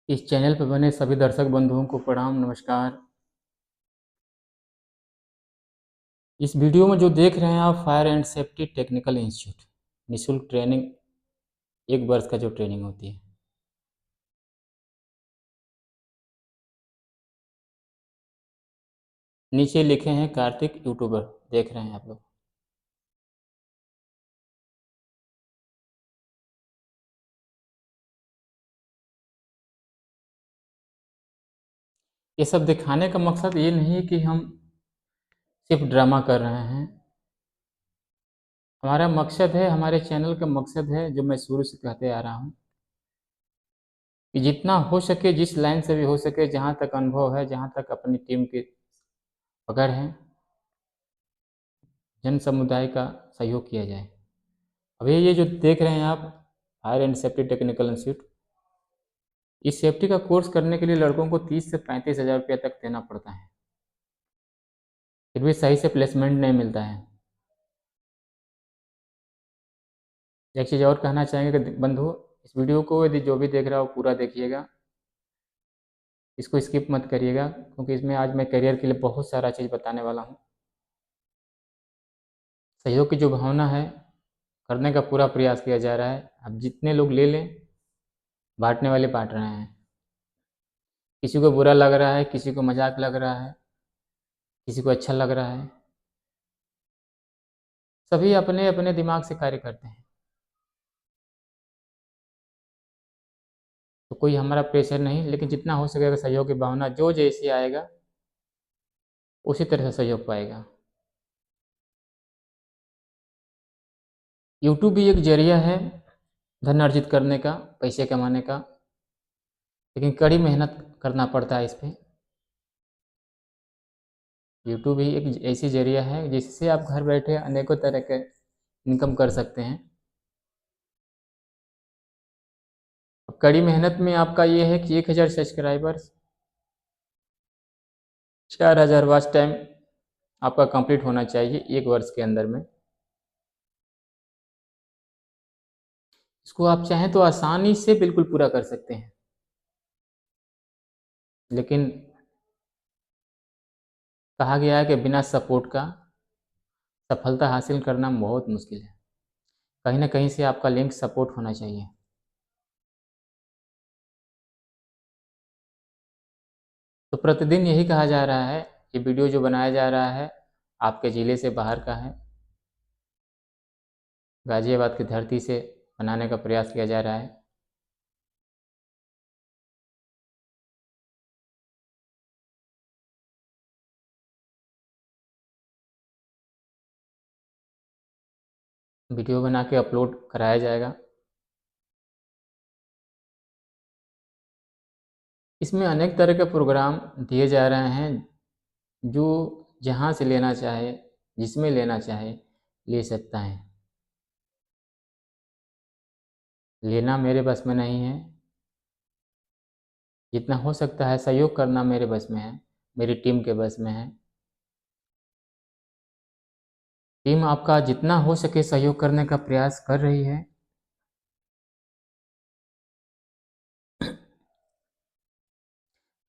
इस चैनल पर बने सभी दर्शक बंधुओं को प्रणाम नमस्कार। इस वीडियो में जो देख रहे हैं आप fire and safety technical institute निःशुल्क ट्रेनिंग 1 वर्ष का जो ट्रेनिंग होती है। नीचे लिखे हैं कार्तिक यूट्यूबर, देख रहे हैं आप लोग। ये सब दिखाने का मकसद ये नहीं है कि हम सिर्फ ड्रामा कर रहे हैं। हमारा मकसद है, हमारे चैनल का मकसद है, जो मैं शुरू से कहते आ रहा हूँ कि जितना हो सके, जिस लाइन से भी हो सके, जहाँ तक अनुभव है, जहाँ तक अपनी टीम की पकड़ है, जन समुदाय का सहयोग किया जाए। अभी ये जो देख रहे हैं आप fire and safety technical institute, इस सेफ्टी का कोर्स करने के लिए लड़कों को 30 से 35 हज़ार रुपया तक देना पड़ता है, फिर भी सही से प्लेसमेंट नहीं मिलता है। एक चीज़ और कहना चाहेंगे कि बंधु, इस वीडियो को यदि जो भी देख रहा हो पूरा देखिएगा, इसको स्किप मत करिएगा, क्योंकि इसमें आज मैं करियर के लिए बहुत सारा चीज़ बताने वाला हूँ। सहयोग की जो भावना है, करने का पूरा प्रयास किया जा रहा है। अब जितने लोग ले लें, बांटने वाले बांट रहे हैं। किसी को बुरा लग रहा है, किसी को मजाक लग रहा है, किसी को अच्छा लग रहा है। सभी अपने अपने दिमाग से कार्य करते हैं, तो कोई हमारा प्रेशर नहीं, लेकिन जितना हो सकेगा सहयोग की भावना, जो जैसे आएगा उसी तरह से सहयोग पाएगा। यूट्यूब भी एक जरिया है धन अर्जित करने का, पैसे कमाने का, लेकिन कड़ी मेहनत करना पड़ता है इस पर। यूट्यूब भी एक ऐसी जरिया है जिससे आप घर बैठे अनेकों तरह के इनकम कर सकते हैं। कड़ी मेहनत में आपका ये है कि 1000 सब्सक्राइबर्स, 4000 वॉच टाइम आपका कंप्लीट होना चाहिए 1 वर्ष के अंदर में। इसको आप चाहें तो आसानी से बिल्कुल पूरा कर सकते हैं, लेकिन कहा गया है कि बिना सपोर्ट का सफलता हासिल करना बहुत मुश्किल है। कहीं ना कहीं से आपका लिंक सपोर्ट होना चाहिए। तो प्रतिदिन यही कहा जा रहा है, ये वीडियो जो बनाया जा रहा है आपके ज़िले से बाहर का है, गाज़ियाबाद की धरती से बनाने का प्रयास किया जा रहा है। वीडियो बना के अपलोड कराया जाएगा। इसमें अनेक तरह के प्रोग्राम दिए जा रहे हैं, जो जहाँ से लेना चाहे, जिसमें लेना चाहे ले सकता है। लेना मेरे बस में नहीं है, जितना हो सकता है सहयोग करना मेरे बस में है, मेरी टीम के बस में है। टीम आपका जितना हो सके सहयोग करने का प्रयास कर रही है।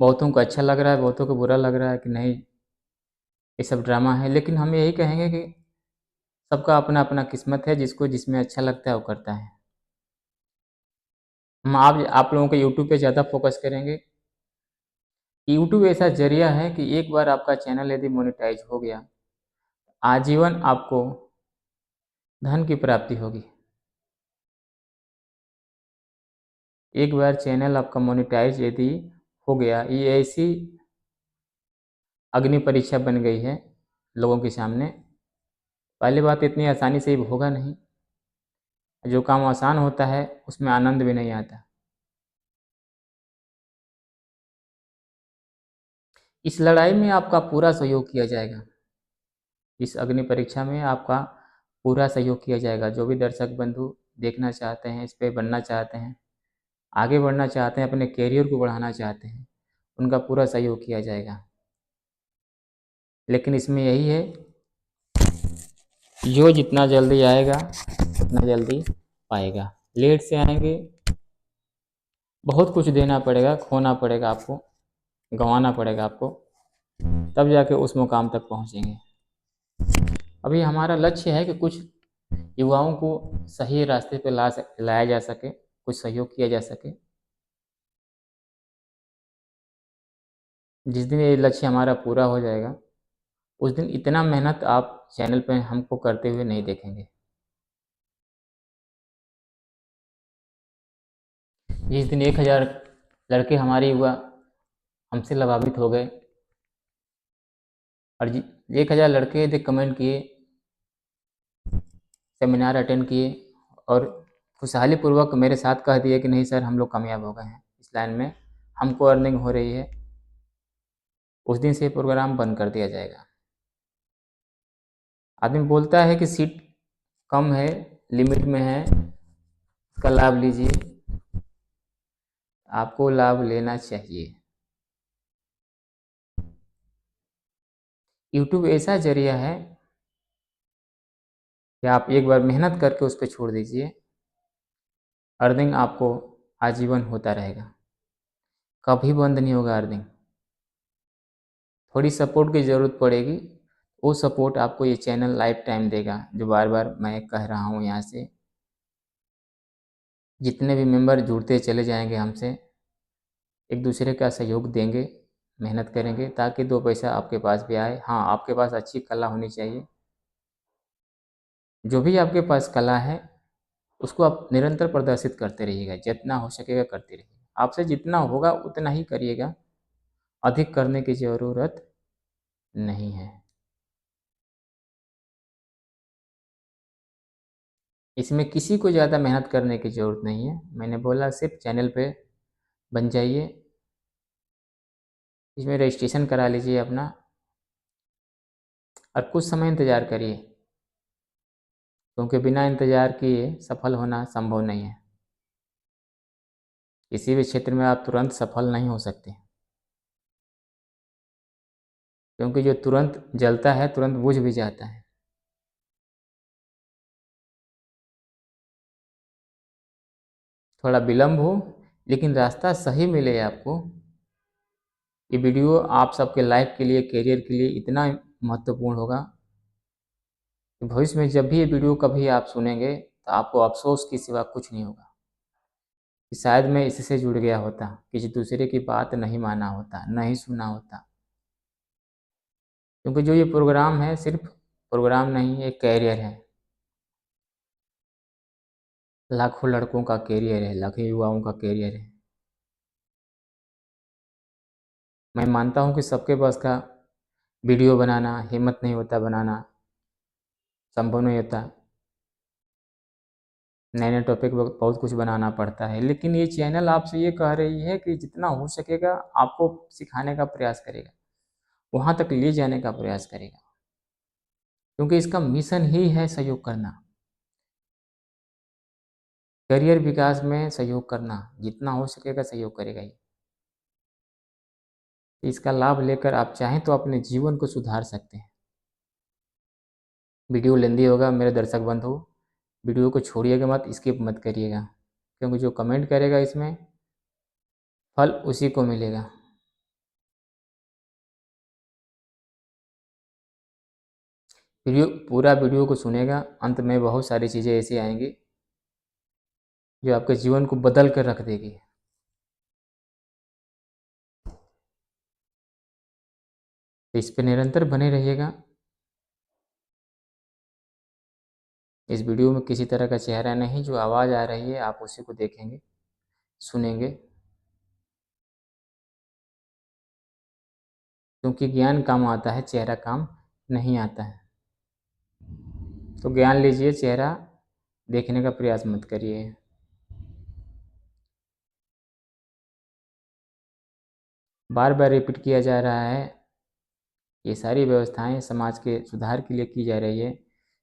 बहुतों को अच्छा लग रहा है, बहुतों को बुरा लग रहा है कि नहीं ये सब ड्रामा है, लेकिन हम यही कहेंगे कि सबका अपना अपना किस्मत है, जिसको जिसमें अच्छा लगता है वो करता है। हम आप लोगों के यूट्यूब पे ज़्यादा फोकस करेंगे। यूट्यूब ऐसा जरिया है कि एक बार आपका चैनल यदि मोनेटाइज हो गया, आजीवन आपको धन की प्राप्ति होगी। एक बार चैनल आपका मोनेटाइज यदि हो गया, ये ऐसी अग्नि परीक्षा बन गई है लोगों के सामने। पहली बात, इतनी आसानी से ये होगा नहीं। जो काम आसान होता है उसमें आनंद भी नहीं आता। इस लड़ाई में आपका पूरा सहयोग किया जाएगा। इस अग्नि परीक्षा में आपका पूरा सहयोग किया जाएगा। जो भी दर्शक बंधु देखना चाहते हैं, इस पे बनना चाहते हैं, आगे बढ़ना चाहते हैं, अपने कैरियर को बढ़ाना चाहते हैं, उनका पूरा सहयोग किया जाएगा। लेकिन इसमें यही है, जो जितना जल्दी आएगा उतना जल्दी पाएगा। लेट से आएंगे बहुत कुछ देना पड़ेगा, खोना पड़ेगा आपको, गंवाना पड़ेगा आपको, तब जाके उस मुकाम तक पहुँचेंगे। अभी हमारा लक्ष्य है कि कुछ युवाओं को सही रास्ते पे लाया जा सके, कुछ सहयोग किया जा सके। जिस दिन ये लक्ष्य हमारा पूरा हो जाएगा, उस दिन इतना मेहनत आप चैनल पे हमको करते हुए नहीं देखेंगे। जिस दिन 1000 लड़के हमारे युवा हमसे प्रभावित हो गए और 1000 लड़के यदि कमेंट किए, सेमिनार अटेंड किए और खुशहाली पूर्वक मेरे साथ कह दिए कि नहीं सर हम लोग कामयाब हो गए हैं इस लाइन में, हमको अर्निंग हो रही है, उस दिन से प्रोग्राम बंद कर दिया जाएगा। आदमी बोलता है कि सीट कम है, लिमिट में है, उसका लाभ लीजिए। आपको लाभ लेना चाहिए। यूट्यूब ऐसा जरिया है कि आप एक बार मेहनत करके उस पर छोड़ दीजिए, अर्निंग आपको आजीवन होता रहेगा, कभी बंद नहीं होगा अर्निंग। थोड़ी सपोर्ट की ज़रूरत पड़ेगी, वो सपोर्ट आपको ये चैनल लाइफ टाइम देगा, जो बार बार मैं कह रहा हूँ। यहाँ से जितने भी मेंबर जुड़ते चले जाएंगे हमसे, एक दूसरे का सहयोग देंगे, मेहनत करेंगे ताकि 2 पैसा आपके पास भी आए। हाँ, आपके पास अच्छी कला होनी चाहिए। जो भी आपके पास कला है उसको आप निरंतर प्रदर्शित करते रहिएगा, जितना हो सकेगा करते रहिएगा। आपसे जितना होगा उतना ही करिएगा, अधिक करने की ज़रूरत नहीं है। इसमें किसी को ज़्यादा मेहनत करने की ज़रूरत नहीं है। मैंने बोला सिर्फ चैनल पे बन जाइए, इसमें रजिस्ट्रेशन करा लीजिए अपना और कुछ समय इंतज़ार करिए, क्योंकि बिना इंतज़ार किए सफल होना संभव नहीं है। किसी भी क्षेत्र में आप तुरंत सफल नहीं हो सकते, क्योंकि जो तुरंत जलता है तुरंत बुझ भी जाता है। थोड़ा विलम्ब हो लेकिन रास्ता सही मिले आपको। ये वीडियो आप सबके लाइफ के लिए, करियर के लिए इतना महत्वपूर्ण होगा कि भविष्य में जब भी ये वीडियो कभी आप सुनेंगे तो आपको अफसोस के सिवा कुछ नहीं होगा कि शायद मैं इससे जुड़ गया होता, किसी दूसरे की बात नहीं माना होता, नहीं सुना होता। क्योंकि जो ये प्रोग्राम है सिर्फ प्रोग्राम नहीं, ये कैरियर है। लाखों लड़कों का कैरियर है, लाखों युवाओं का कैरियर है। मैं मानता हूँ कि सबके बस का वीडियो बनाना हिम्मत नहीं होता, बनाना संभव नहीं होता। नए नए टॉपिक पर बहुत कुछ बनाना पड़ता है, लेकिन ये चैनल आपसे ये कह रही है कि जितना हो सकेगा आपको सिखाने का प्रयास करेगा, वहाँ तक ले जाने का प्रयास करेगा, क्योंकि इसका मिशन ही है सहयोग करना, करियर विकास में सहयोग करना। जितना हो सकेगा सहयोग करेगा ये। इसका लाभ लेकर आप चाहें तो अपने जीवन को सुधार सकते हैं। वीडियो लेंदी होगा मेरे दर्शक बंधु, वीडियो को छोड़िएगा मत, स्किप मत करिएगा, क्योंकि जो कमेंट करेगा इसमें फल उसी को मिलेगा। पूरा वीडियो को सुनेगा, अंत में बहुत सारी चीज़ें ऐसी आएंगी जो आपके जीवन को बदल कर रख देगी। तो इस पर निरंतर बने रहिएगा। इस वीडियो में किसी तरह का चेहरा नहीं, जो आवाज़ आ रही है आप उसी को देखेंगे, सुनेंगे, क्योंकि ज्ञान काम आता है, चेहरा काम नहीं आता है। तो ज्ञान लीजिए, चेहरा देखने का प्रयास मत करिए। बार बार रिपीट किया जा रहा है, ये सारी व्यवस्थाएं समाज के सुधार के लिए की जा रही है।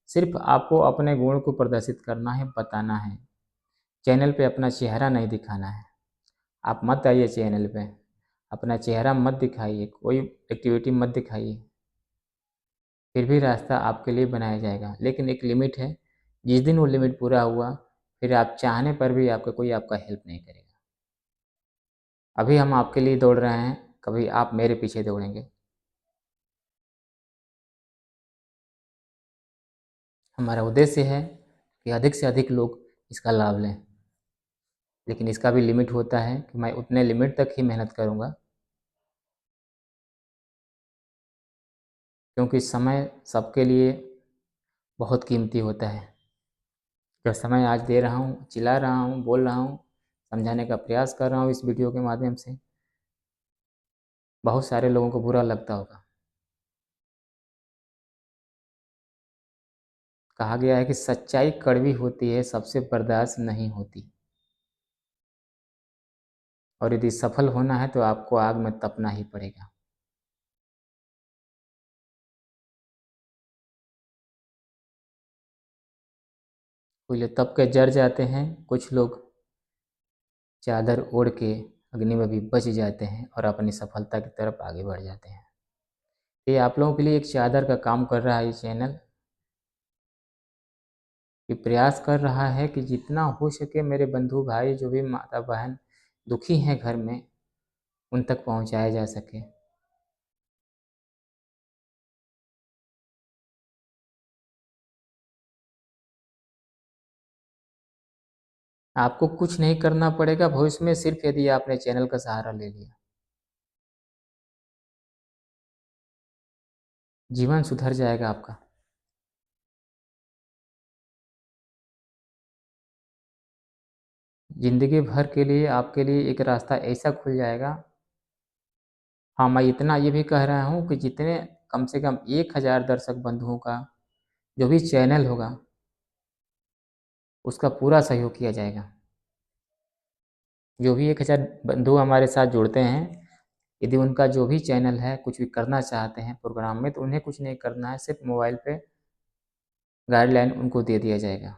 सिर्फ आपको अपने गुण को प्रदर्शित करना है, बताना है। चैनल पे अपना चेहरा नहीं दिखाना है। आप मत आइए चैनल पे, अपना चेहरा मत दिखाइए, कोई एक्टिविटी मत दिखाइए, फिर भी रास्ता आपके लिए बनाया जाएगा। लेकिन एक लिमिट है, जिस दिन वो लिमिट पूरा हुआ फिर आप चाहने पर भी आपका कोई आपका हेल्प नहीं करेगा। अभी हम आपके लिए दौड़ रहे हैं, कभी आप मेरे पीछे दौड़ेंगे। हमारा उद्देश्य है कि अधिक से अधिक लोग इसका लाभ लें, लेकिन इसका भी लिमिट होता है कि मैं उतने लिमिट तक ही मेहनत करूँगा, क्योंकि समय सबके लिए बहुत कीमती होता है। जो समय आज दे रहा हूँ, चिल्ला रहा हूँ, बोल रहा हूँ, समझाने का प्रयास कर रहा हूँ इस वीडियो के माध्यम से, बहुत सारे लोगों को बुरा लगता होगा। कहा गया है कि सच्चाई कड़वी होती है, सबसे बर्दाश्त नहीं होती, और यदि सफल होना है तो आपको आग में तपना ही पड़ेगा। कुछ लोग तप के जर जाते हैं, कुछ लोग चादर ओढ़ के अग्नि में भी बच जाते हैं और अपनी सफलता की तरफ आगे बढ़ जाते हैं। ये आप लोगों के लिए एक चादर का काम कर रहा है ये चैनल, कि प्रयास कर रहा है कि जितना हो सके मेरे बंधु भाई, जो भी माता बहन दुखी हैं घर में, उन तक पहुंचाया जा सके। आपको कुछ नहीं करना पड़ेगा भविष्य में, सिर्फ यदि आपने चैनल का सहारा ले लिया, जीवन सुधर जाएगा आपका। ज़िंदगी भर के लिए आपके लिए एक रास्ता ऐसा खुल जाएगा। हाँ, मैं इतना ये भी कह रहा हूँ कि जितने कम से कम 1000 दर्शक बंधुओं का जो भी चैनल होगा, उसका पूरा सहयोग किया जाएगा। जो भी 1000 बंधु हमारे साथ जुड़ते हैं, यदि उनका जो भी चैनल है, कुछ भी करना चाहते हैं प्रोग्राम में, तो उन्हें कुछ नहीं करना है, सिर्फ मोबाइल पे गाइडलाइन उनको दे दिया जाएगा।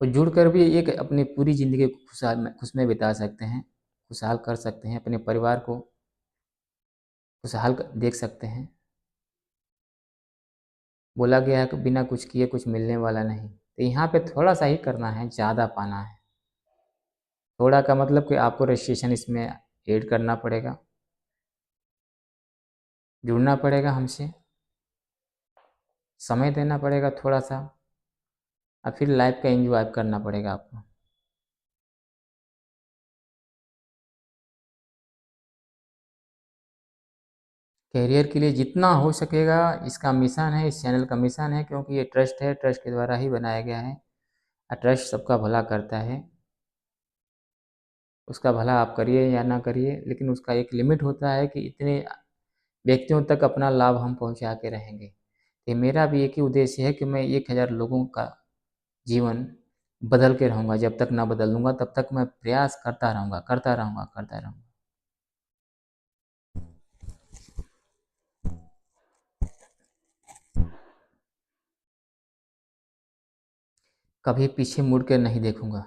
वो जुड़कर भी एक अपनी पूरी ज़िंदगी को खुश में बिता सकते हैं, खुशहाल कर सकते हैं, अपने परिवार को खुशहाल देख सकते हैं। बोला गया है कि बिना कुछ किए कुछ मिलने वाला नहीं, तो यहाँ पे थोड़ा सा ही करना है, ज़्यादा पाना है। थोड़ा का मतलब कि आपको रजिस्ट्रेशन इसमें ऐड करना पड़ेगा, जुड़ना पड़ेगा हमसे, समय देना पड़ेगा थोड़ा सा, और फिर लाइफ का एंजॉय करना पड़ेगा आपको। कैरियर के लिए जितना हो सकेगा, इसका मिशन है, इस चैनल का मिशन है, क्योंकि ये ट्रस्ट है, ट्रस्ट के द्वारा ही बनाया गया है, और ट्रस्ट सबका भला करता है। उसका भला आप करिए या ना करिए, लेकिन उसका एक लिमिट होता है कि इतने व्यक्तियों तक अपना लाभ हम पहुंचा के रहेंगे। ये मेरा भी एक ही उद्देश्य है कि मैं 1000 लोगों का जीवन बदल के रहूँगा। जब तक ना बदल लूँगा तब तक मैं प्रयास करता रहूँगा, करता रहूँगा, करता रहूँगा। कभी पीछे मुड़ के नहीं देखूँगा।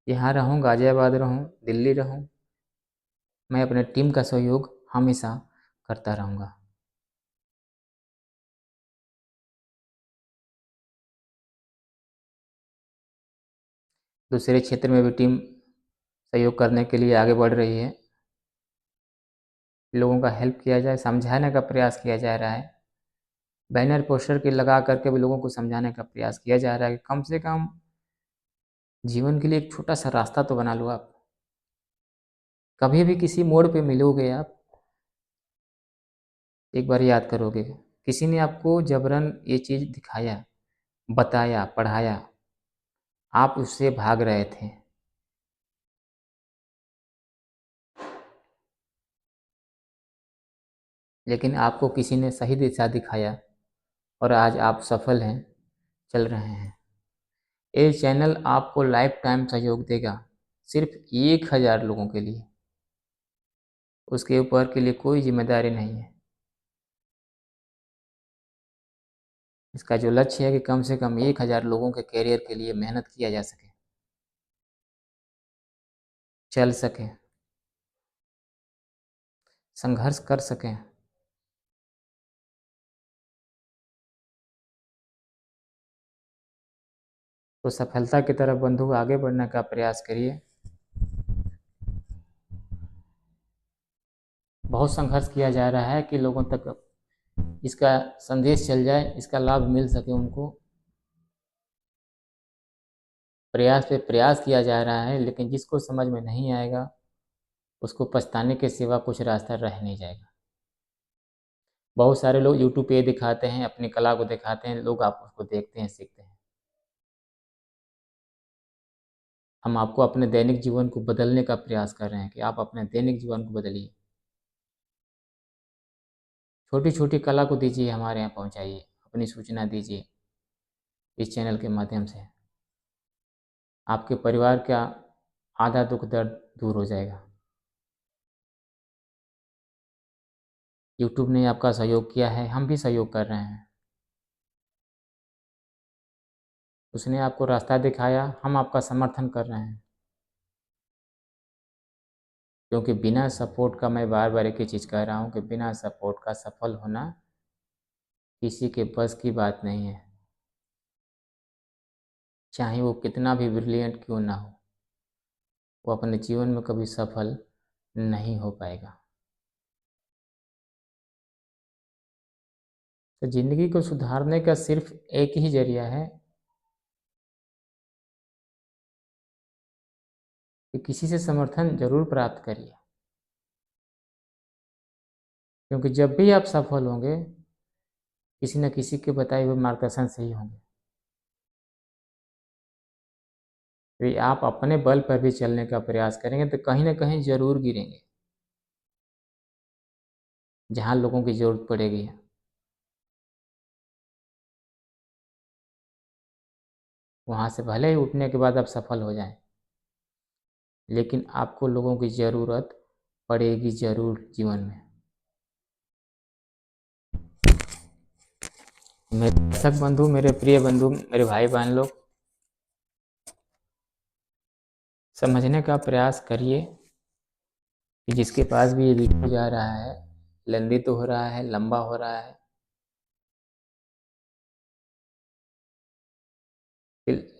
यहाँ रहूँ, गाज़ियाबाद रहूँ, दिल्ली रहूँ, मैं अपने टीम का सहयोग हमेशा करता रहूँगा। दूसरे क्षेत्र में भी टीम सहयोग करने के लिए आगे बढ़ रही है। लोगों का हेल्प किया जाए, समझाने का प्रयास किया जा रहा है। बैनर पोस्टर के लगा करके भी लोगों को समझाने का प्रयास किया जा रहा है कि कम से कम जीवन के लिए एक छोटा सा रास्ता तो बना लो आप। कभी भी किसी मोड़ पे मिलोगे आप, एक बार याद करोगे, किसी ने आपको जबरन ये चीज़ दिखाया, बताया, पढ़ाया, आप उससे भाग रहे थे, लेकिन आपको किसी ने सही दिशा दिखाया और आज आप सफल हैं, चल रहे हैं। ये चैनल आपको लाइफ टाइम सहयोग देगा, सिर्फ 1000 लोगों के लिए। उसके ऊपर के लिए कोई जिम्मेदारी नहीं है। इसका जो लक्ष्य है कि कम से कम 1000 लोगों के कैरियर के लिए मेहनत किया जा सके, चल सके, संघर्ष कर सकें। तो सफलता की तरफ बंधु आगे बढ़ने का प्रयास करिए। बहुत संघर्ष किया जा रहा है कि लोगों तक इसका संदेश चल जाए, इसका लाभ मिल सके उनको। प्रयास पे प्रयास किया जा रहा है, लेकिन जिसको समझ में नहीं आएगा उसको पछताने के सिवा कुछ रास्ता रह नहीं जाएगा। बहुत सारे लोग यूट्यूब पे दिखाते हैं, अपनी कला को दिखाते हैं, लोग आप उसको देखते हैं, सीखते हैं। हम आपको अपने दैनिक जीवन को बदलने का प्रयास कर रहे हैं कि आप अपने दैनिक जीवन को बदलिए। छोटी छोटी कला को दीजिए, हमारे यहाँ पहुँचाइए, अपनी सूचना दीजिए इस चैनल के माध्यम से। आपके परिवार का आधा दुख दर्द दूर हो जाएगा। यूट्यूब ने आपका सहयोग किया है, हम भी सहयोग कर रहे हैं। उसने आपको रास्ता दिखाया, हम आपका समर्थन कर रहे हैं। क्योंकि बिना सपोर्ट का, मैं बार बार एक ही चीज़ कह रहा हूँ कि बिना सपोर्ट का सफल होना किसी के बस की बात नहीं है। चाहे वो कितना भी ब्रिलियंट क्यों ना हो, वो अपने जीवन में कभी सफल नहीं हो पाएगा। तो ज़िंदगी को सुधारने का सिर्फ एक ही जरिया है कि किसी से समर्थन जरूर प्राप्त करिए। क्योंकि जब भी आप सफल होंगे, किसी न किसी के बताए हुए मार्गदर्शन से ही होंगे। यदि आप अपने बल पर भी चलने का प्रयास करेंगे तो कहीं ना कहीं जरूर गिरेंगे, जहाँ लोगों की जरूरत पड़ेगी। वहाँ से भले ही उठने के बाद आप सफल हो जाएं, लेकिन आपको लोगों की ज़रूरत पड़ेगी ज़रूर जीवन में। मेरे दर्शक बंधु, मेरे प्रिय बंधु, मेरे भाई बहन लोग, समझने का प्रयास करिए कि जिसके पास भी ये वीडियो जा रहा है, लंबी तो हो रहा है, लंबा हो रहा है,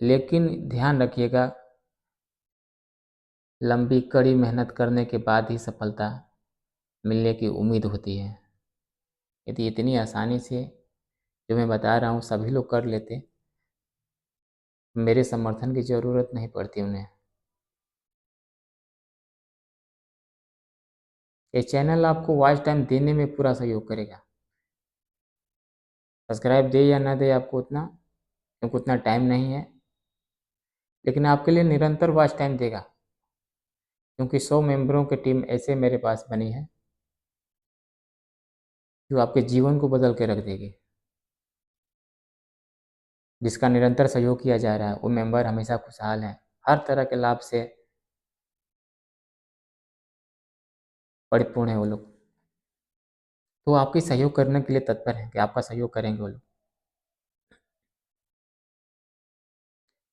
लेकिन ध्यान रखिएगा, लंबी कड़ी मेहनत करने के बाद ही सफलता मिलने की उम्मीद होती है। यदि इतनी आसानी से जो मैं बता रहा हूँ सभी लोग कर लेते, मेरे समर्थन की ज़रूरत नहीं पड़ती उन्हें। ये चैनल आपको वॉच टाइम देने में पूरा सहयोग करेगा। सब्सक्राइब दे या ना दे आपको उतना, क्योंकि उतना टाइम नहीं है, लेकिन आपके लिए निरंतर वॉच टाइम देगा। क्योंकि 100 मेंबरों की टीम ऐसे मेरे पास बनी है जो आपके जीवन को बदल के रख देगी। जिसका निरंतर सहयोग किया जा रहा है वो मेंबर हमेशा खुशहाल हैं, हर तरह के लाभ से परिपूर्ण है वो लोग। तो आपके सहयोग करने के लिए तत्पर हैं कि आपका सहयोग करेंगे वो लोग।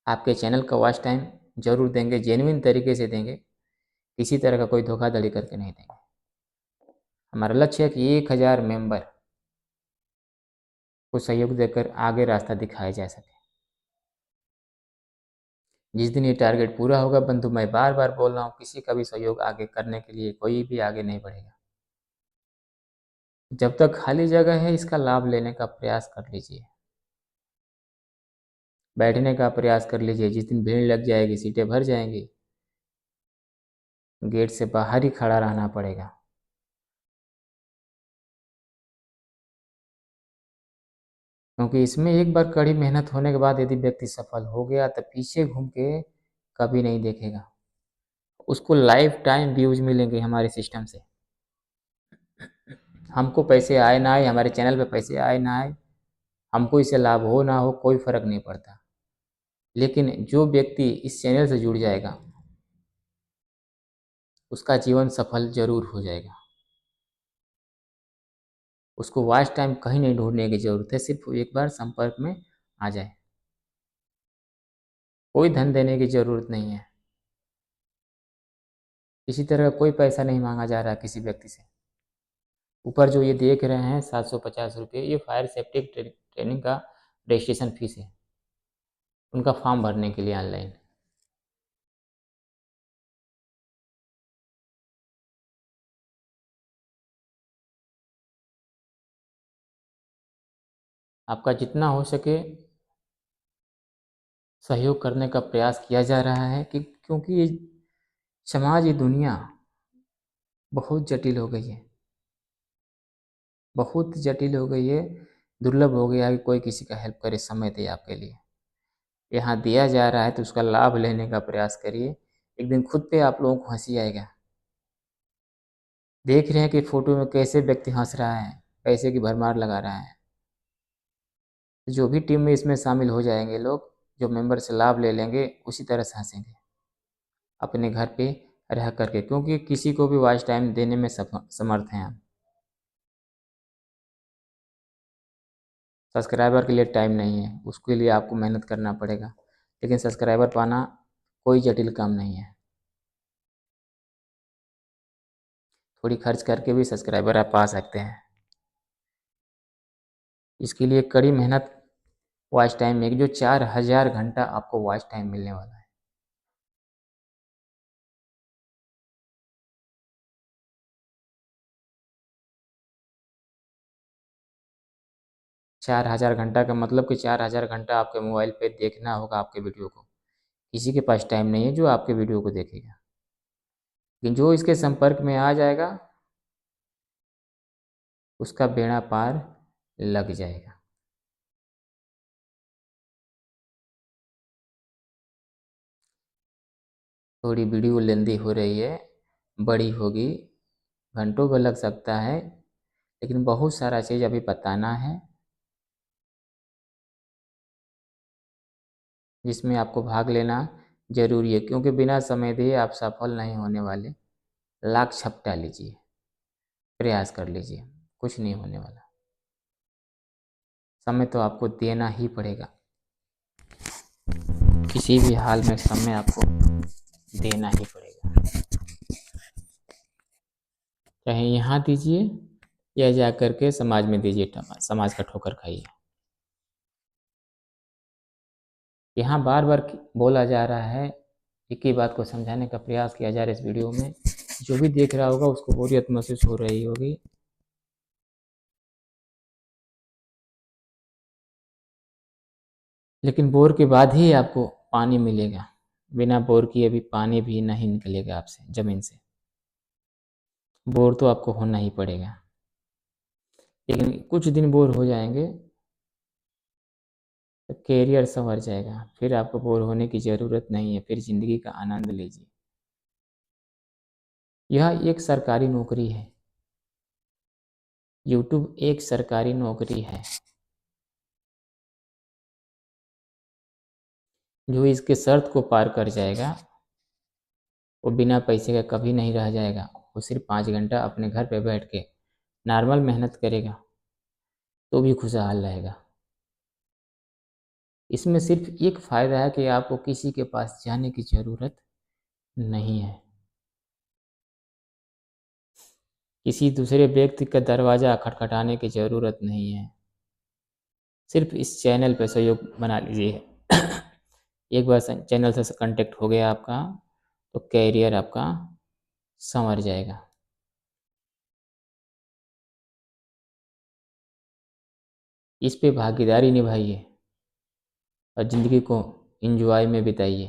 आपके चैनल का वॉच टाइम जरूर देंगे, जेन्युइन तरीके से देंगे, किसी तरह का कोई धोखाधड़ी करके नहीं देंगे। हमारा लक्ष्य है कि 1000 मेंबर को सहयोग देकर आगे रास्ता दिखाया जा सके। जिस दिन ये टारगेट पूरा होगा बंधु, मैं बार बार बोल रहा हूँ, किसी का भी सहयोग आगे करने के लिए कोई भी आगे नहीं बढ़ेगा। जब तक खाली जगह है, इसका लाभ लेने का प्रयास कर लीजिए, बैठने का प्रयास कर लीजिए। जिस दिन भीड़ लग जाएगी, सीटें भर जाएंगी, गेट से बाहर ही खड़ा रहना पड़ेगा। क्योंकि इसमें एक बार कड़ी मेहनत होने के बाद यदि व्यक्ति सफल हो गया तो पीछे घूम के कभी नहीं देखेगा। उसको लाइफ टाइम व्यूज मिलेंगे हमारे सिस्टम से। हमको पैसे आए ना आए, हमारे चैनल पे पैसे आए ना आए, हमको इससे लाभ हो ना हो, कोई फर्क नहीं पड़ता। लेकिन जो व्यक्ति इस चैनल से जुड़ जाएगा उसका जीवन सफल जरूर हो जाएगा। उसको वॉच टाइम कहीं नहीं ढूंढने की जरूरत है, सिर्फ एक बार संपर्क में आ जाए। कोई धन देने की जरूरत नहीं है, किसी तरह का कोई पैसा नहीं मांगा जा रहा किसी व्यक्ति से। ऊपर जो ये देख रहे हैं 750 रुपये, ये फायर सेफ्टी ट्रेनिंग का रजिस्ट्रेशन फीस है। उनका फॉर्म भरने के लिए ऑनलाइन। आपका जितना हो सके सहयोग करने का प्रयास किया जा रहा है कि क्योंकि ये समाज, ये दुनिया बहुत जटिल हो गई है, बहुत जटिल हो गई है। दुर्लभ हो गया है कि कोई किसी का हेल्प करे, समय दे आपके लिए। यहाँ दिया जा रहा है तो उसका लाभ लेने का प्रयास करिए। एक दिन खुद पे आप लोगों को हंसी आएगा। देख रहे हैं कि फोटो में कैसे व्यक्ति हंस रहा है, पैसे की भरमार लगा रहा है। जो भी टीम में इसमें शामिल हो जाएंगे लोग, जो मेंबर से लाभ ले लेंगे, उसी तरह से हंसेंगे अपने घर पे रह करके, क्योंकि किसी को भी वॉच टाइम देने में समर्थ हैं हम। सब्सक्राइबर के लिए टाइम नहीं है, उसके लिए आपको मेहनत करना पड़ेगा, लेकिन सब्सक्राइबर पाना कोई जटिल काम नहीं है। थोड़ी खर्च करके भी सब्सक्राइबर आप पा सकते हैं। इसके लिए कड़ी मेहनत, वॉच टाइम में जो 4000 घंटा आपको वॉच टाइम मिलने वाला है। 4000 घंटा का मतलब कि 4000 घंटा आपके मोबाइल पे देखना होगा आपके वीडियो को। किसी के पास टाइम नहीं है जो आपके वीडियो को देखेगा, लेकिन जो इसके संपर्क में आ जाएगा उसका बेड़ा पार लग जाएगा। थोड़ी वीडियो लेंदी हो रही है, बड़ी होगी, घंटों का लग सकता है, लेकिन बहुत सारा चीज़ अभी बताना है जिसमें आपको भाग लेना ज़रूरी है, क्योंकि बिना समय दिए आप सफल नहीं होने वाले। लाख झपटा लीजिए, प्रयास कर लीजिए, कुछ नहीं होने वाला। समय तो आपको देना ही पड़ेगा, किसी भी हाल में समय आपको देना ही पड़ेगा। चाहे यहाँ दीजिए या जा करके समाज में दीजिए, समाज का ठोकर खाइए। यहाँ बार बार बोला जा रहा है, एक ही बात को समझाने का प्रयास किया जा रहा है इस वीडियो में। जो भी देख रहा होगा उसको बोरियत महसूस हो रही होगी, लेकिन बोर के बाद ही आपको पानी मिलेगा। बिना बोर किए अभी पानी भी नहीं निकलेगा आपसे ज़मीन से। बोर तो आपको होना ही पड़ेगा, लेकिन कुछ दिन बोर हो जाएंगे तो कैरियर संवर जाएगा, फिर आपको बोर होने की ज़रूरत नहीं है, फिर ज़िंदगी का आनंद लीजिए। यह एक सरकारी नौकरी है, यूट्यूब एक सरकारी नौकरी है। जो इसके शर्त को पार कर जाएगा वो बिना पैसे का कभी नहीं रह जाएगा। वो सिर्फ 5 घंटा अपने घर पे बैठ के नॉर्मल मेहनत करेगा तो भी खुशहाल रहेगा। इसमें सिर्फ एक फ़ायदा है कि आपको किसी के पास जाने की ज़रूरत नहीं है, किसी दूसरे व्यक्ति का दरवाज़ा खटखटाने की ज़रूरत नहीं है। सिर्फ इस चैनल पे सहयोग बना लीजिए। एक बार चैनल से कांटेक्ट हो गया आपका तो कैरियर आपका संवर जाएगा। इस पे भागीदारी निभाइए और ज़िंदगी को एंजॉय में बिताइए,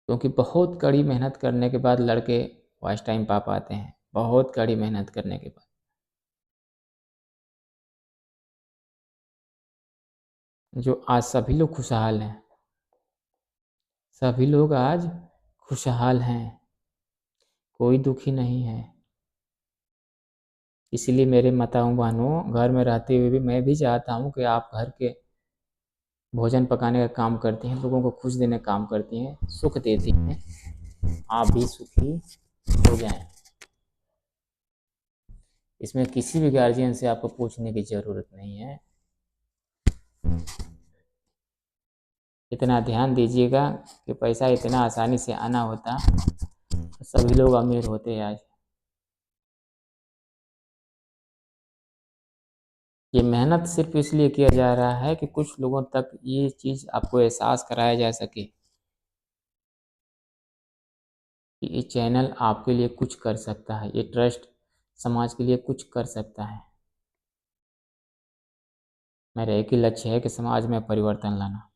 क्योंकि बहुत कड़ी मेहनत करने के बाद लड़के वॉच टाइम पा पाते हैं, बहुत कड़ी मेहनत करने के बाद। जो आज सभी लोग खुशहाल हैं, सभी लोग आज खुशहाल हैं, कोई दुखी नहीं है। इसलिए मेरे माताओं बहनों, घर में रहते हुए भी मैं भी चाहता हूँ कि आप घर के भोजन पकाने का काम करती हैं, लोगों को खुश देने का काम करती हैं, सुख देती हैं, आप भी सुखी हो जाएं। इसमें किसी भी गार्जियन से आपको पूछने की ज़रूरत नहीं है। इतना ध्यान दीजिएगा कि पैसा इतना आसानी से आना होता तो सभी लोग अमीर होते आज। ये मेहनत सिर्फ इसलिए किया जा रहा है कि कुछ लोगों तक ये चीज़ आपको एहसास कराया जा सके कि ये चैनल आपके लिए कुछ कर सकता है, ये ट्रस्ट समाज के लिए कुछ कर सकता है। मेरा एक ही लक्ष्य है कि समाज में परिवर्तन लाना।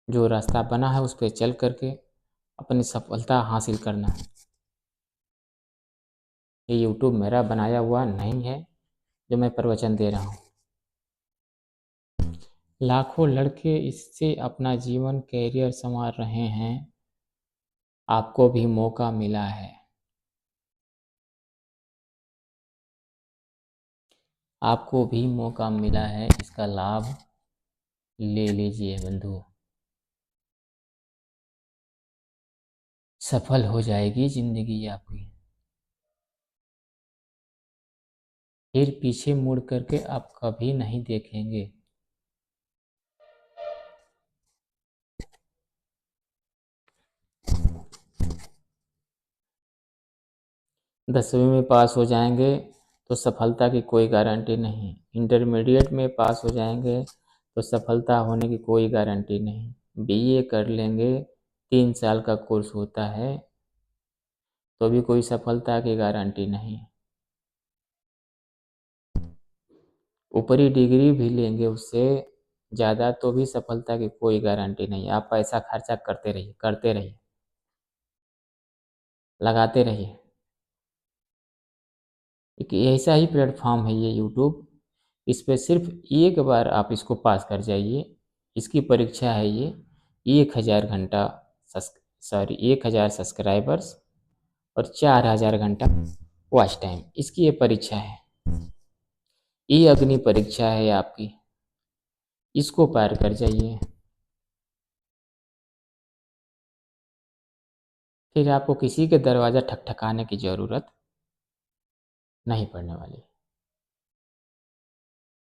जो रास्ता बना है उस पे चल करके अपनी सफलता हासिल करना। ये यूट्यूब मेरा बनाया हुआ नहीं है जो मैं प्रवचन दे रहा हूँ। लाखों लड़के इससे अपना जीवन कैरियर संवार रहे हैं। आपको भी मौका मिला है। आपको भी मौका मिला है, इसका लाभ ले लीजिए बंधु। सफल हो जाएगी जिंदगी आपकी। फिर पीछे मुड़ करके आप कभी नहीं देखेंगे। दसवीं में पास हो जाएंगे तो सफलता की कोई गारंटी नहीं। इंटरमीडिएट में पास हो जाएंगे तो सफलता होने की कोई गारंटी नहीं। बीए कर लेंगे, 3 साल का कोर्स होता है, तो भी कोई सफलता की गारंटी नहीं। ऊपरी डिग्री भी लेंगे उससे ज़्यादा तो भी सफलता की कोई गारंटी नहीं। आप पैसा खर्चा करते रहिए, लगाते रहिए। एक ऐसा ही प्लेटफॉर्म है ये यूट्यूब। इस पे सिर्फ एक बार आप इसको पास कर जाइए। इसकी परीक्षा है ये 1000 घंटा, 1000 सब्सक्राइबर्स और 4000 घंटा वॉच टाइम, इसकी ये परीक्षा है। ये अग्नि परीक्षा है आपकी, इसको पार कर जाइए। फिर आपको किसी के दरवाज़ा ठकठकाने की ज़रूरत नहीं पड़ने वाली।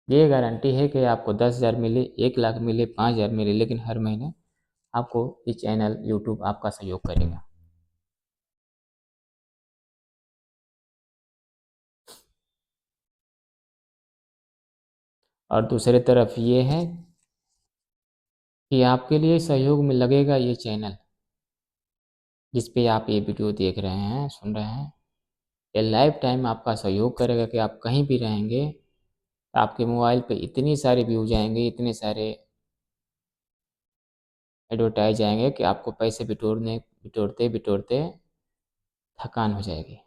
ये गारंटी है कि आपको 10,000 मिले, 1 लाख मिले, 5,000 मिले, लेकिन हर महीने आपको ये चैनल यूट्यूब आपका सहयोग करेगा। और दूसरी तरफ ये है कि आपके लिए सहयोग में लगेगा ये चैनल जिस पे आप ये वीडियो देख रहे हैं, सुन रहे हैं। ये लाइफ टाइम आपका सहयोग करेगा कि आप कहीं भी रहेंगे, आपके मोबाइल पे इतनी सारे व्यूज आएंगे, इतने सारे एडवर्टाइज आएंगे कि आपको पैसे बिटोरते बिटोरते थकान हो जाएगी।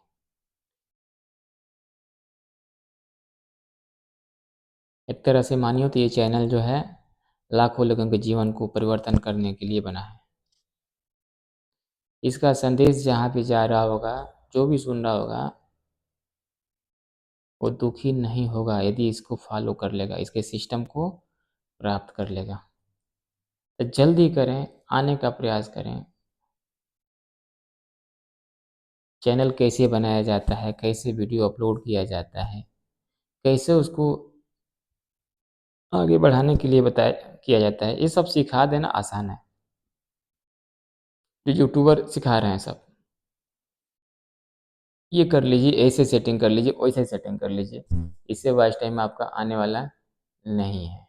एक तरह से मानिए तो ये चैनल जो है लाखों लोगों के जीवन को परिवर्तन करने के लिए बना है। इसका संदेश जहाँ भी जा रहा होगा, जो भी सुन रहा होगा, वो दुखी नहीं होगा यदि इसको फॉलो कर लेगा, इसके सिस्टम को प्राप्त कर लेगा। तो जल्दी करें, आने का प्रयास करें। चैनल कैसे बनाया जाता है, कैसे वीडियो अपलोड किया जाता है, कैसे उसको आगे बढ़ाने के लिए बताया किया जाता है, ये सब सिखा देना आसान है। जो यूट्यूबर सिखा रहे हैं सब, ये कर लीजिए, ऐसे सेटिंग कर लीजिए, वैसे सेटिंग कर लीजिए, इससे वॉच टाइम आपका आने वाला नहीं है।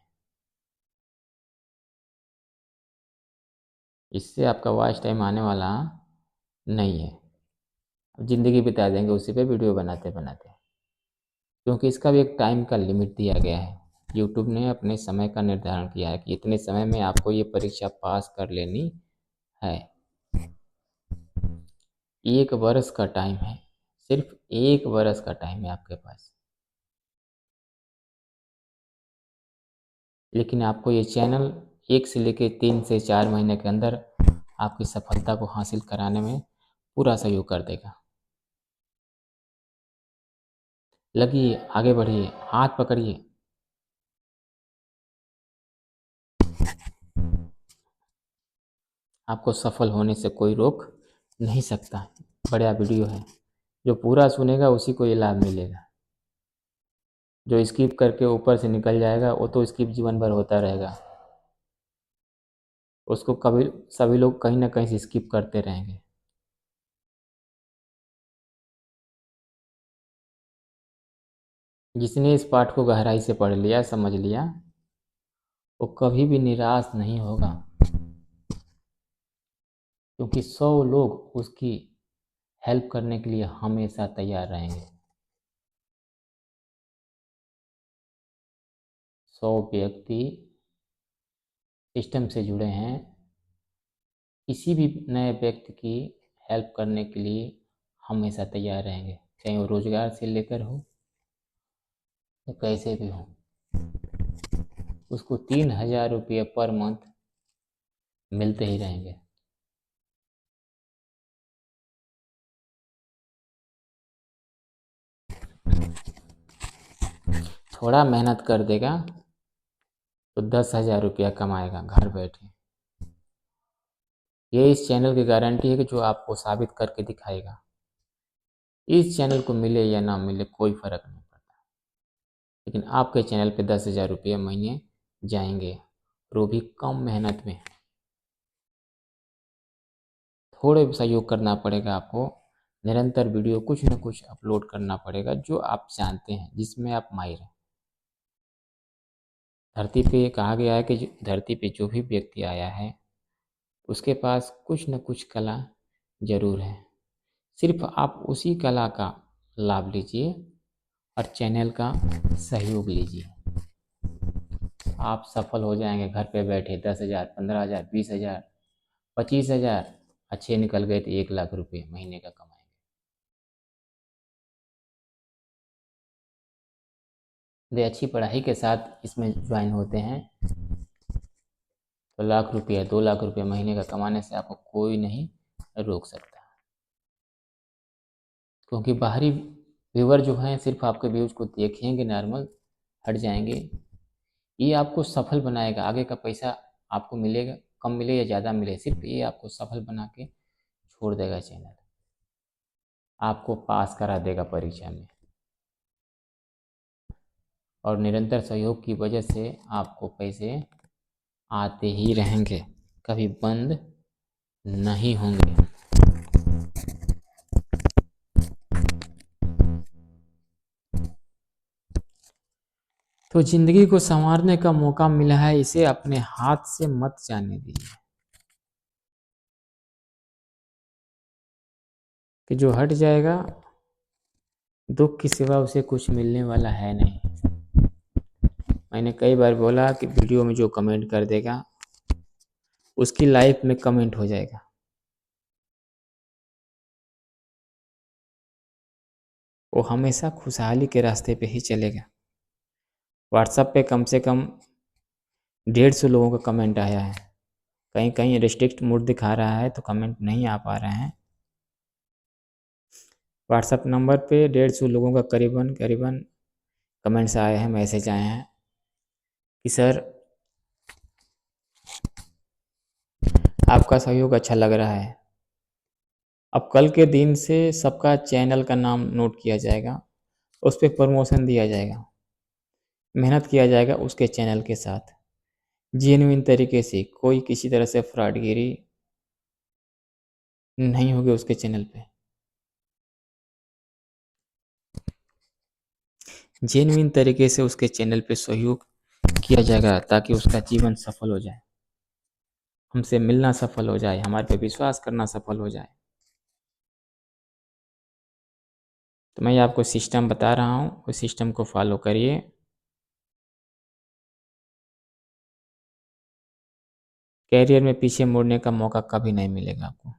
इससे आपका वॉच टाइम आने वाला नहीं है। अब ज़िंदगी बिता देंगे उसी पे वीडियो बनाते बनाते, क्योंकि इसका भी एक टाइम का लिमिट दिया गया है। यूट्यूब ने अपने समय का निर्धारण किया है कि इतने समय में आपको ये परीक्षा पास कर लेनी है। 1 वर्ष का टाइम है, सिर्फ 1 वर्ष का टाइम है आपके पास। लेकिन आपको ये चैनल 1 से लेकर 3 से 4 महीने के अंदर आपकी सफलता को हासिल कराने में पूरा सहयोग कर देगा। लगिए, आगे बढ़िए, हाथ पकड़िए। आपको सफल होने से कोई रोक नहीं सकता। बढ़िया वीडियो है, जो पूरा सुनेगा उसी को ये लाभ मिलेगा। जो स्किप करके ऊपर से निकल जाएगा वो तो स्किप जीवन भर होता रहेगा। उसको कभी सभी लोग कहीं ना कहीं से स्किप करते रहेंगे। जिसने इस पाठ को गहराई से पढ़ लिया, समझ लिया, वो कभी भी निराश नहीं होगा, क्योंकि 100 लोग उसकी हेल्प करने के लिए हमेशा तैयार रहेंगे। 100 व्यक्ति सिस्टम से जुड़े हैं, किसी भी नए व्यक्ति की हेल्प करने के लिए हमेशा तैयार रहेंगे, चाहे वो रोजगार से लेकर हो या कैसे भी हो। उसको 3,000 रुपये पर मंथ मिलते ही रहेंगे। थोड़ा मेहनत कर देगा तो 10,000 रुपया कमाएगा घर बैठे। ये इस चैनल की गारंटी है कि जो आपको साबित करके दिखाएगा। इस चैनल को मिले या ना मिले कोई फर्क नहीं पड़ता, लेकिन आपके चैनल पे 10,000 रुपये महीने जाएंगे, और वो भी कम मेहनत में। थोड़े सहयोग करना पड़ेगा आपको, निरंतर वीडियो कुछ न कुछ अपलोड करना पड़ेगा जो आप जानते हैं, जिसमें आप माहिर हैं। धरती पे कहा गया है कि धरती पे जो भी व्यक्ति आया है उसके पास कुछ न कुछ कला जरूर है, सिर्फ आप उसी कला का लाभ लीजिए और चैनल का सहयोग लीजिए। आप सफल हो जाएंगे घर पे बैठे। 10,000, 15,000, 20,000, 25,000 अच्छे निकल गए तो 1,00,000 रुपये महीने का कमाएंगे। यदि अच्छी पढ़ाई के साथ इसमें ज्वाइन होते हैं तो 1,00,000 रुपया, 2,00,000 रुपये महीने का कमाने से आपको कोई नहीं रोक सकता, क्योंकि बाहरी व्यूवर जो हैं सिर्फ आपके व्यूज को देखेंगे, नॉर्मल हट जाएंगे। ये आपको सफल बनाएगा। आगे का पैसा आपको मिलेगा, कम मिले या ज़्यादा मिले, सिर्फ ये आपको सफल बना के छोड़ देगा। चैनल आपको पास करा देगा परीक्षा में, और निरंतर सहयोग की वजह से आपको पैसे आते ही रहेंगे, कभी बंद नहीं होंगे। तो जिंदगी को संवारने का मौका मिला है, इसे अपने हाथ से मत जाने दीजिए कि जो हट जाएगा दुख की सिवा उसे कुछ मिलने वाला है नहीं। मैंने कई बार बोला कि वीडियो में जो कमेंट कर देगा उसकी लाइफ में कमेंट हो जाएगा। वो हमेशा खुशहाली के रास्ते पे ही चलेगा। व्हाट्सएप पे कम से कम 150 लोगों का कमेंट आया है। कहीं कहीं रिस्ट्रिक्ट मोड दिखा रहा है तो कमेंट नहीं आ पा रहे हैं। व्हाट्सएप नंबर पे 150 लोगों का करीबन करीबन कमेंट्स आए हैं, मैसेज आए हैं कि सर आपका सहयोग अच्छा लग रहा है। अब कल के दिन से सबका चैनल का नाम नोट किया जाएगा, उस पर प्रमोशन दिया जाएगा, मेहनत किया जाएगा उसके चैनल के साथ जेन्युइन तरीके से। कोई किसी तरह से फ्रॉडगिरी नहीं होगी उसके चैनल पे। जेन्युइन तरीके से उसके चैनल पे सहयोग किया जाएगा ताकि उसका जीवन सफल हो जाए, हमसे मिलना सफल हो जाए, हमारे पे विश्वास करना सफल हो जाए। तो मैं आपको सिस्टम बता रहा हूँ, उस सिस्टम को फॉलो करिए। कैरियर में पीछे मुड़ने का मौका कभी नहीं मिलेगा आपको।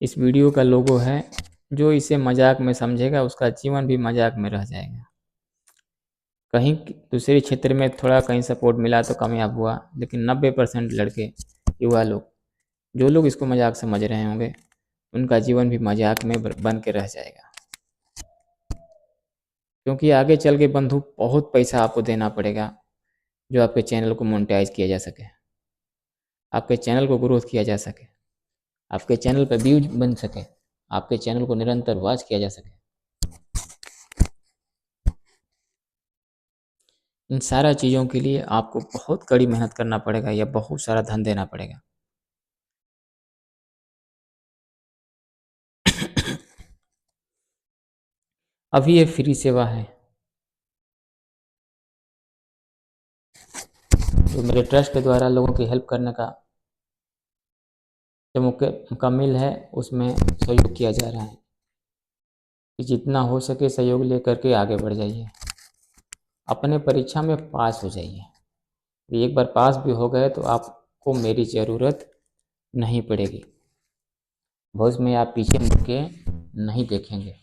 इस वीडियो का लोगो है, जो इसे मजाक में समझेगा उसका जीवन भी मजाक में रह जाएगा। कहीं दूसरे क्षेत्र में थोड़ा कहीं सपोर्ट मिला तो कामयाब हुआ, लेकिन 90% लड़के, युवा लोग, जो लोग इसको मजाक समझ रहे होंगे, उनका जीवन भी मजाक में बन के रह जाएगा। क्योंकि आगे चल के बंधु बहुत पैसा आपको देना पड़ेगा जो आपके चैनल को मोनेटाइज किया जा सके, आपके चैनल को ग्रोथ किया जा सके, आपके चैनल पर व्यूज बन सके, आपके चैनल को निरंतर वॉच किया जा सके। इन सारा चीज़ों के लिए आपको बहुत कड़ी मेहनत करना पड़ेगा या बहुत सारा धन देना पड़ेगा। अभी ये फ्री सेवा है, जो मेरे ट्रस्ट के द्वारा लोगों की हेल्प करने का जो मुकम्मिल है, उसमें सहयोग किया जा रहा है कि जितना हो सके सहयोग लेकर के आगे बढ़ जाइए, अपने परीक्षा में पास हो जाइए। एक बार पास भी हो गए तो आपको मेरी ज़रूरत नहीं पड़ेगी, भविष्य में आप पीछे मुड़ के नहीं देखेंगे।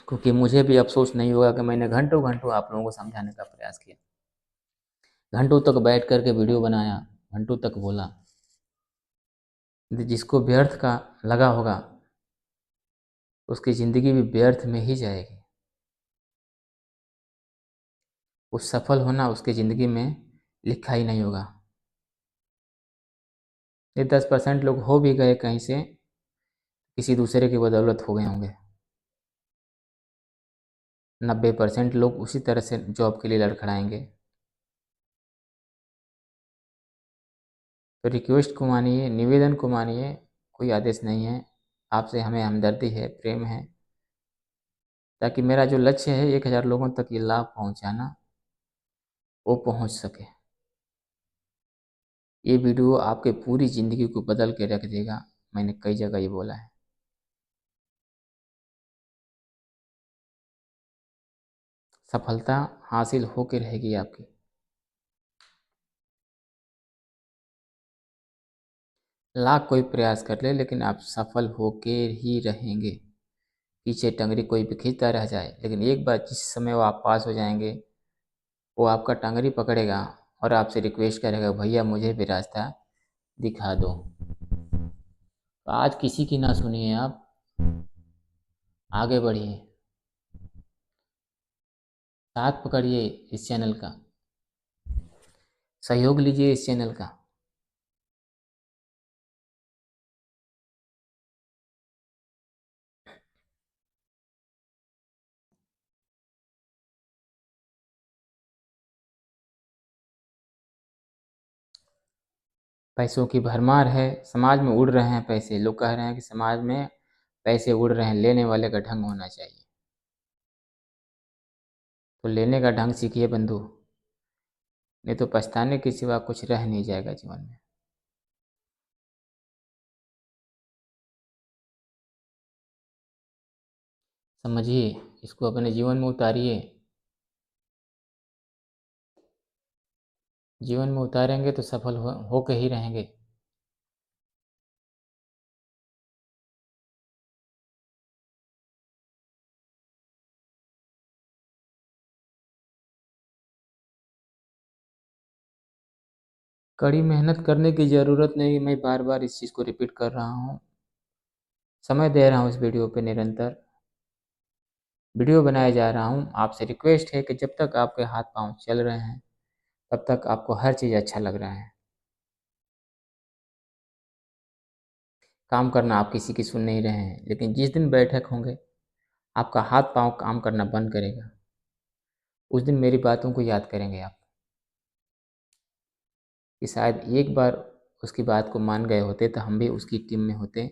क्योंकि मुझे भी अफ़सोस नहीं होगा कि मैंने घंटों घंटों आप लोगों को समझाने का प्रयास किया, घंटों तक बैठ कर के वीडियो बनाया, घंटों तक बोला। जिसको व्यर्थ का लगा होगा उसकी ज़िंदगी भी व्यर्थ में ही जाएगी। उस सफल होना उसकी ज़िंदगी में लिखा ही नहीं होगा। ये 10% लोग हो भी गए कहीं से, किसी दूसरे की बदौलत हो गए होंगे। 90% लोग उसी तरह से जॉब के लिए लड़खड़ाएंगे। तो रिक्वेस्ट को मानिए, निवेदन को मानिए, कोई आदेश नहीं है। आपसे हमें हमदर्दी है, प्रेम है, ताकि मेरा जो लक्ष्य है 1000 लोगों तक ये लाभ पहुंचाना, वो पहुंच सके। ये वीडियो आपके पूरी ज़िंदगी को बदल के रख देगा, मैंने कई जगह ये बोला है। सफलता हासिल होके रहेगी आपकी। लाख कोई प्रयास कर ले, लेकिन आप सफल होके ही रहेंगे। पीछे टंगरी कोई भी खींचता रह जाए, लेकिन एक बार जिस समय वो आप पास हो जाएंगे, वो आपका टंगरी पकड़ेगा और आपसे रिक्वेस्ट करेगा, भैया मुझे भी रास्ता दिखा दो। तो आज किसी की ना सुनिए, आप आगे बढ़िए, साथ पकड़िए इस चैनल का, सहयोग लीजिए इस चैनल का। पैसों की भरमार है, समाज में उड़ रहे हैं पैसे। लोग कह रहे हैं कि समाज में पैसे उड़ रहे हैं, लेने वाले का ढंग होना चाहिए। तो लेने का ढंग सीखिए बंधु, नहीं तो पछताने के सिवा कुछ रह नहीं जाएगा जीवन में। समझिए, इसको अपने जीवन में उतारिए। जीवन में उतारेंगे तो सफल हो के ही रहेंगे। कड़ी मेहनत करने की ज़रूरत नहीं, मैं बार बार इस चीज़ को रिपीट कर रहा हूँ। समय दे रहा हूँ इस वीडियो पे, निरंतर वीडियो बनाए जा रहा हूँ। आपसे रिक्वेस्ट है कि जब तक आपके हाथ पांव चल रहे हैं तब तक आपको हर चीज़ अच्छा लग रहा है। काम करना आप किसी की सुन नहीं रहे हैं, लेकिन जिस दिन बैठक होंगे आपका हाथ पांव काम करना बंद करेगा, उस दिन मेरी बातों को याद करेंगे आप, कि शायद एक बार उसकी बात को मान गए होते तो हम भी उसकी टीम में होते।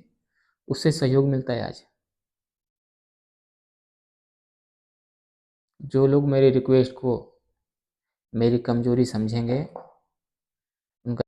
उससे सहयोग मिलता है आज। जो लोग मेरी रिक्वेस्ट को मेरी कमजोरी समझेंगे, उनका